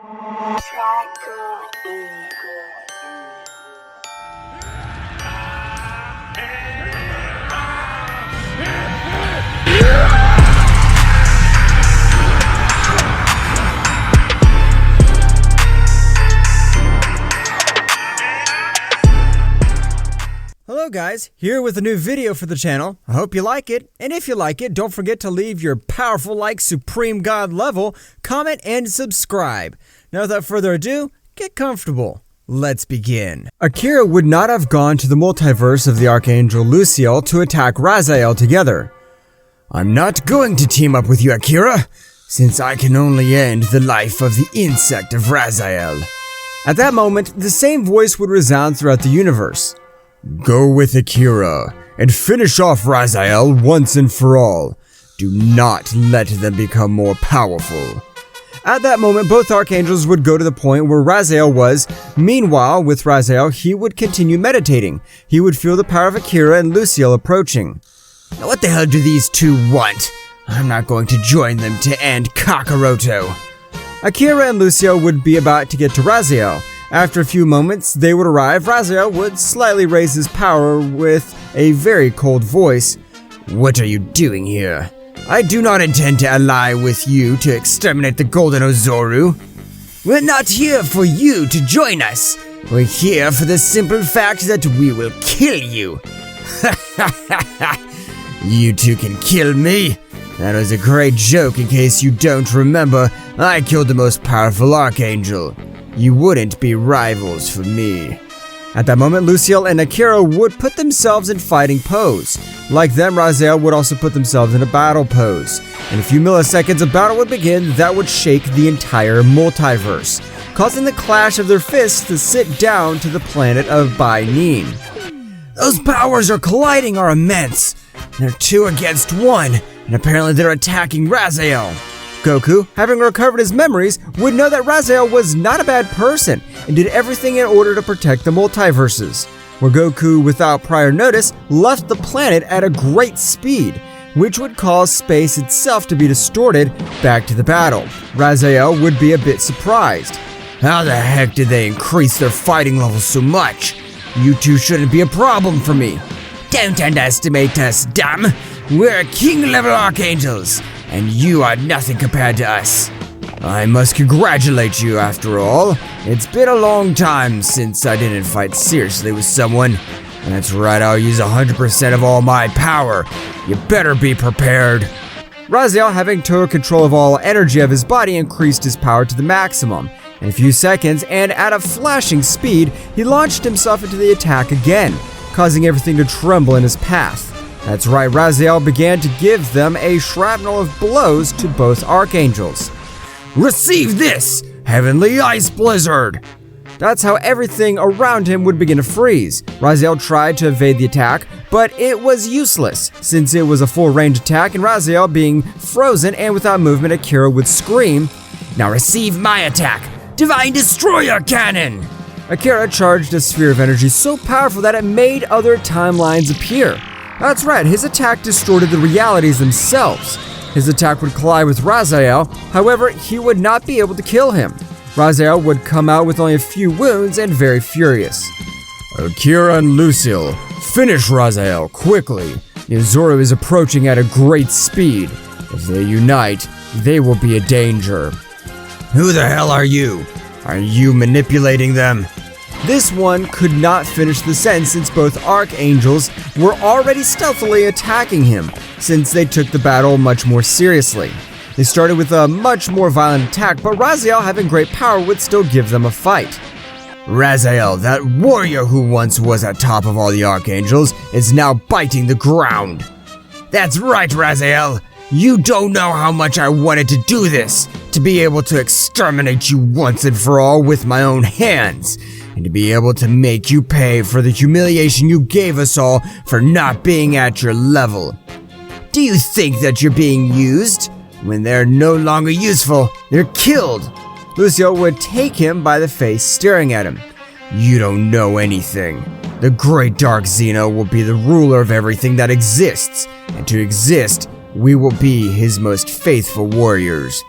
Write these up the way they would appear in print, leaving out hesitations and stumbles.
Hello guys, here with a new video for the channel. I hope you like it, and if you like it, don't forget to leave your powerful like Supreme God level, comment, and subscribe. Now without further ado, get comfortable. Let's begin. Akira would not have gone to the multiverse of the Archangel Raziel to attack Raziel together. I'm not going to team up with you, Akira, since I can only end the life of the insect of Raziel. At that moment, the same voice would resound throughout the universe. Go with Akira, and finish off Raziel once and for all. Do not let them become more powerful. At that moment, both Archangels would go to the point where Raziel was. Meanwhile, with Raziel, he would continue meditating. He would feel the power of Akira and Raziel approaching. Now what the hell do these two want? I'm not going to join them to end Kakaroto. Akira and Raziel would be about to get to Raziel. After a few moments, they would arrive. Raziel would slightly raise his power with a very cold voice. What are you doing here? I do not intend to ally with you to exterminate the Golden Ozoru. We're not here for you to join us. We're here for the simple fact that we will kill you. You two can kill me? That was a great joke in case you don't remember. I killed the most powerful Archangel. You wouldn't be rivals for me. At that moment, Raziel and Akira would put themselves in fighting pose. Like them, Raziel would also put themselves in a battle pose. In a few milliseconds, a battle would begin that would shake the entire multiverse, causing the clash of their fists to sit down to the planet of Bai Nin. Those powers are colliding are immense. They're 2 against 1, and apparently they're attacking Raziel. Goku, having recovered his memories, would know that Raziel was not a bad person and did everything in order to protect the multiverses. Where Goku, without prior notice, left the planet at a great speed, which would cause space itself to be distorted back to the battle. Raziel would be a bit surprised. How the heck did they increase their fighting levels so much? You two shouldn't be a problem for me. Don't underestimate us, dumb. We're king-level Archangels, and you are nothing compared to us. I must congratulate you after all. It's been a long time since I didn't fight seriously with someone. That's right, I'll use 100% of all my power. You better be prepared. Raziel, having total control of all energy of his body, increased his power to the maximum. In a few seconds, and at a flashing speed, he launched himself into the attack again, causing everything to tremble in his path. That's right, Raziel began to give them a shrapnel of blows to both Archangels. Receive this, Heavenly Ice Blizzard! That's how everything around him would begin to freeze. Raziel tried to evade the attack, but it was useless, since it was a full-range attack, and Raziel being frozen and without movement, Akira would scream, Now receive my attack, Divine Destroyer Cannon! Akira charged a sphere of energy so powerful that it made other timelines appear. That's right, his attack distorted the realities themselves. His attack would collide with Raziel, however, he would not be able to kill him. Raziel would come out with only a few wounds and very furious. Akira and Raziel, finish Raziel quickly. The Ozoru is approaching at a great speed. If they unite, they will be a danger. Who the hell are you? Are you manipulating them? This one could not finish the sentence since both Archangels were already stealthily attacking him, since they took the battle much more seriously. They started with a much more violent attack, but Raziel, having great power, would still give them a fight. Raziel, that warrior who once was at top of all the Archangels, is now biting the ground. That's right, Raziel. You don't know how much I wanted to do this, to be able to exterminate you once and for all with my own hands. And to be able to make you pay for the humiliation you gave us all for not being at your level. Do you think that you're being used? When they're no longer useful, they're killed. Raziel would take him by the face, staring at him. You don't know anything. The great Dark Xeno will be the ruler of everything that exists, and to exist, we will be his most faithful warriors.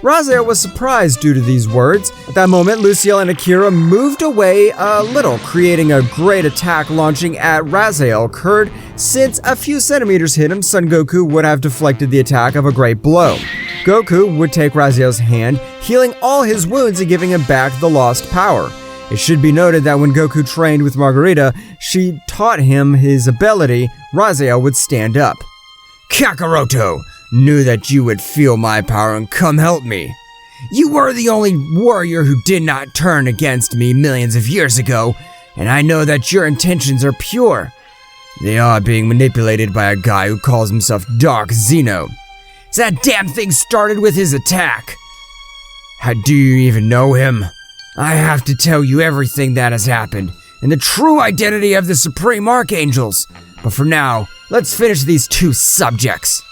Raziel was surprised due to these words. At that moment, Luciel and Akira moved away a little, creating a great attack launching at Raziel. Occurred since a few centimeters hit him, Son Goku would have deflected the attack of a great blow. Goku would take Raziel's hand, healing all his wounds and giving him back the lost power. It should be noted that when Goku trained with Margarita, she taught him his ability. Raziel would stand up. Kakaroto! Knew that you would feel my power and come help me. You were the only warrior who did not turn against me millions of years ago, and I know that your intentions are pure. They are being manipulated by a guy who calls himself Dark Xeno. That damn thing started with his attack. How do you even know him? I have to tell you everything that has happened, and the true identity of the Supreme Archangels. But for now, let's finish these two subjects.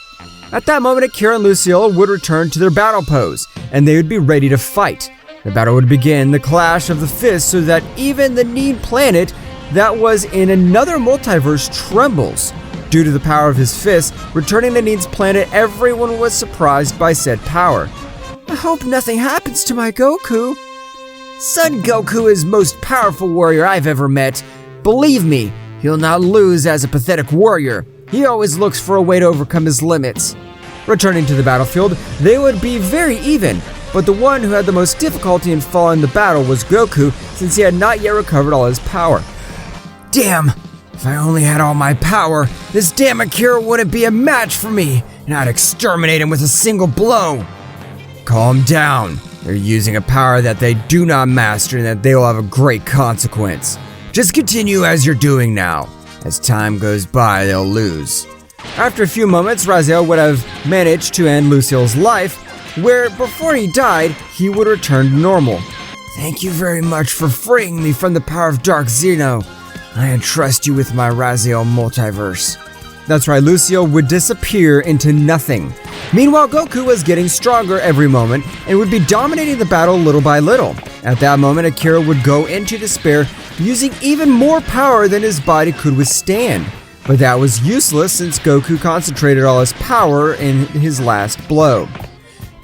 At that moment, Akira and Luciel would return to their battle pose, and they would be ready to fight. The battle would begin, the clash of the fists, so that even the Need planet that was in another multiverse trembles. Due to the power of his fist, returning to Need's planet, everyone was surprised by said power. I hope nothing happens to my Goku. Son Goku is the most powerful warrior I've ever met. Believe me, he'll not lose as a pathetic warrior. He always looks for a way to overcome his limits. Returning to the battlefield, they would be very even, but the one who had the most difficulty in following the battle was Goku, since he had not yet recovered all his power. Damn! If I only had all my power, this damn Akira wouldn't be a match for me, and I'd exterminate him with a single blow. Calm down. They're using a power that they do not master and that they will have a great consequence. Just continue as you're doing now. As time goes by, they'll lose. After a few moments, Raziel would have managed to end Luciel's life, where before he died, he would return to normal. Thank you very much for freeing me from the power of Dark Xeno. I entrust you with my Raziel multiverse. That's right, Luciel would disappear into nothing. Meanwhile, Goku was getting stronger every moment and would be dominating the battle little by little. At that moment, Akira would go into despair, using even more power than his body could withstand. But that was useless since Goku concentrated all his power in his last blow.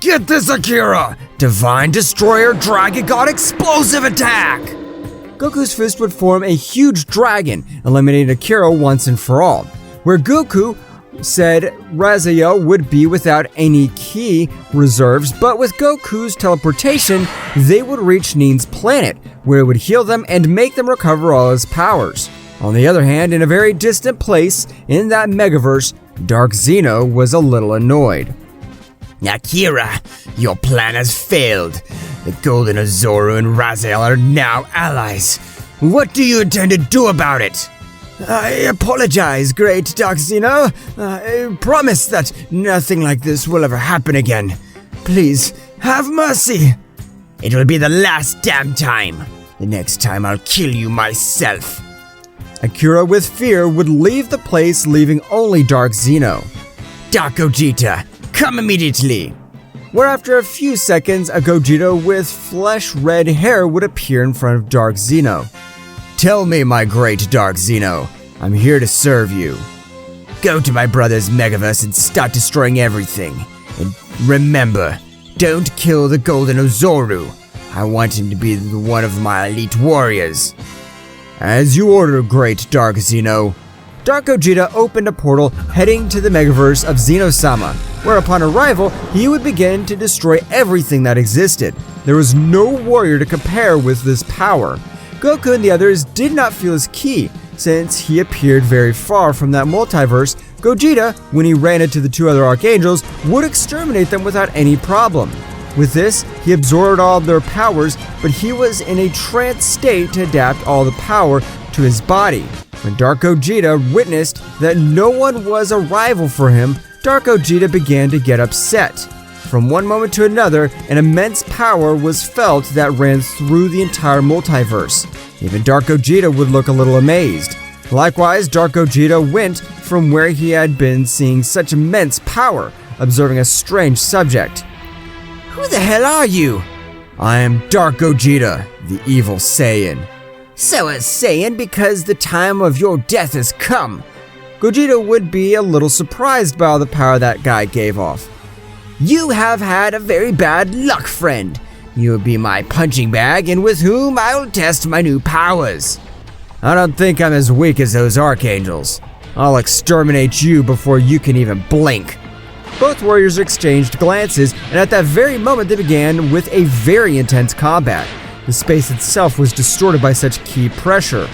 Get this, Akira! Divine Destroyer Dragon God Explosive Attack! Goku's fist would form a huge dragon, eliminating Akira once and for all. Where Goku said Raziel would be without any ki reserves, but with Goku's teleportation, they would reach Neen's planet, where it would heal them and make them recover all his powers. On the other hand, in a very distant place in that megaverse, Dark Xeno was a little annoyed. Akira, your plan has failed. The Golden Azoru and Raziel are now allies. What do you intend to do about it? I apologize, great Dark Xeno. I promise that nothing like this will ever happen again. Please, have mercy. It will be the last damn time. The next time I'll kill you myself. Akira, with fear, would leave the place, leaving only Dark Xeno. Dark Gogeta, come immediately. Where after a few seconds, a Gogeta with flesh-red hair would appear in front of Dark Xeno. Tell me, my great Dark Xeno, I'm here to serve you. Go to my brother's Megaverse and start destroying everything. And remember, don't kill the Golden Azoru. I want him to be one of my elite warriors. As you order, great Dark Xeno. Dark Gogeta opened a portal heading to the Megaverse of Zeno-sama, where upon arrival, he would begin to destroy everything that existed. There was no warrior to compare with this power. Goku and the others did not feel his ki, since he appeared very far from that multiverse. Gogeta, when he ran into the two other Archangels, would exterminate them without any problem. With this, he absorbed all of their powers, but he was in a trance state to adapt all the power to his body. When Dark Gogeta witnessed that no one was a rival for him, Dark Gogeta began to get upset. From one moment to another, an immense power was felt that ran through the entire multiverse. Even Dark Gogeta would look a little amazed. Likewise, Dark Gogeta went from where he had been seeing such immense power, observing a strange subject. Who the hell are you? I am Dark Gogeta, the evil Saiyan. So a Saiyan because the time of your death has come. Gogeta would be a little surprised by all the power that guy gave off. You have had a very bad luck, friend. You will be my punching bag and with whom I will test my new powers. I don't think I'm as weak as those Archangels. I'll exterminate you before you can even blink. Both warriors exchanged glances, and at that very moment they began with a very intense combat. The space itself was distorted by such key pressure.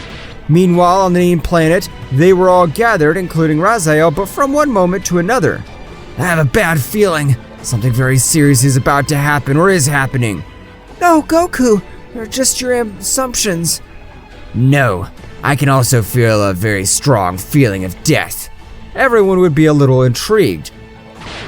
Meanwhile, on the Nean planet, they were all gathered, including Raziel, but from one moment to another. I have a bad feeling. Something very serious is about to happen, or is happening. No, Goku, they're just your assumptions. No, I can also feel a very strong feeling of death. Everyone would be a little intrigued.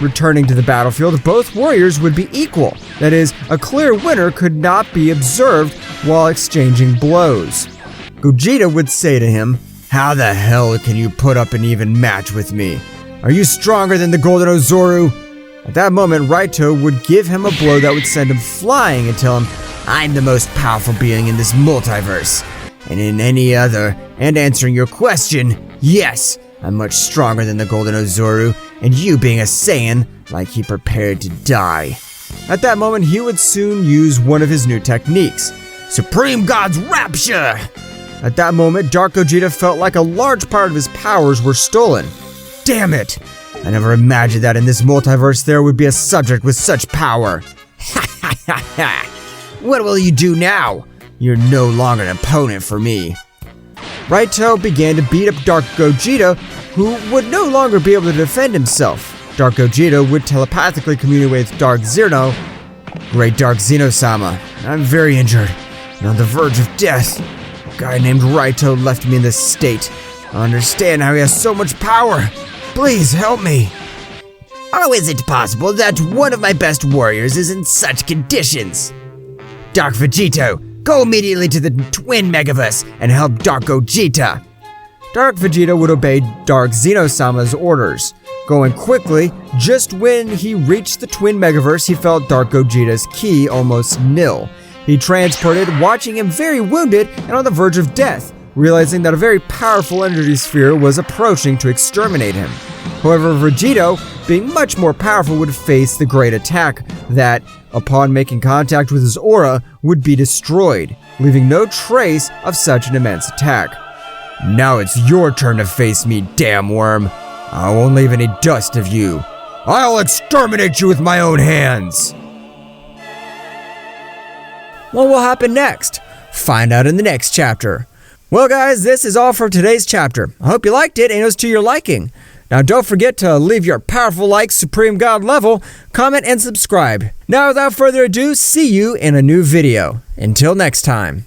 Returning to the battlefield, both warriors would be equal. That is, a clear winner could not be observed while exchanging blows. Gogeta would say to him, "How the hell can you put up an even match with me? Are you stronger than the Golden Ozoru?" At that moment, Raito would give him a blow that would send him flying and tell him, "I'm the most powerful being in this multiverse. And in any other, and answering your question, yes, I'm much stronger than the Golden Ozoru, and you being a Saiyan, like he prepared to die." At that moment, he would soon use one of his new techniques, Supreme God's Rapture! At that moment, Dark Gogeta felt like a large part of his powers were stolen. Damn it! I never imagined that in this multiverse there would be a subject with such power. Ha ha ha ha! What will you do now? You're no longer an opponent for me. Raito began to beat up Dark Gogeta, who would no longer be able to defend himself. Dark Gogeta would telepathically communicate with Dark Zeno. Great Dark Zeno-sama, I'm very injured and on the verge of death. A guy named Raito left me in this state. I understand how he has so much power. Please help me. How is it possible that one of my best warriors is in such conditions? Dark Vegito, go immediately to the Twin Megaverse and help Dark Gogeta. Dark Vegeta would obey Dark Zeno-sama's orders. Going quickly, just when he reached the Twin Megaverse, he felt Dark Gogeta's ki almost nil. He transported, watching him very wounded and on the verge of death, realizing that a very powerful energy sphere was approaching to exterminate him. However, Vegito, being much more powerful, would face the great attack that, upon making contact with his aura, would be destroyed, leaving no trace of such an immense attack. Now it's your turn to face me, damn worm. I won't leave any dust of you. I'll exterminate you with my own hands. What will happen next? Find out in the next chapter. Well guys, this is all for today's chapter. I hope you liked it and it was to your liking. Now don't forget to leave your powerful like, Supreme God level, comment and subscribe. Now without further ado, see you in a new video. Until next time.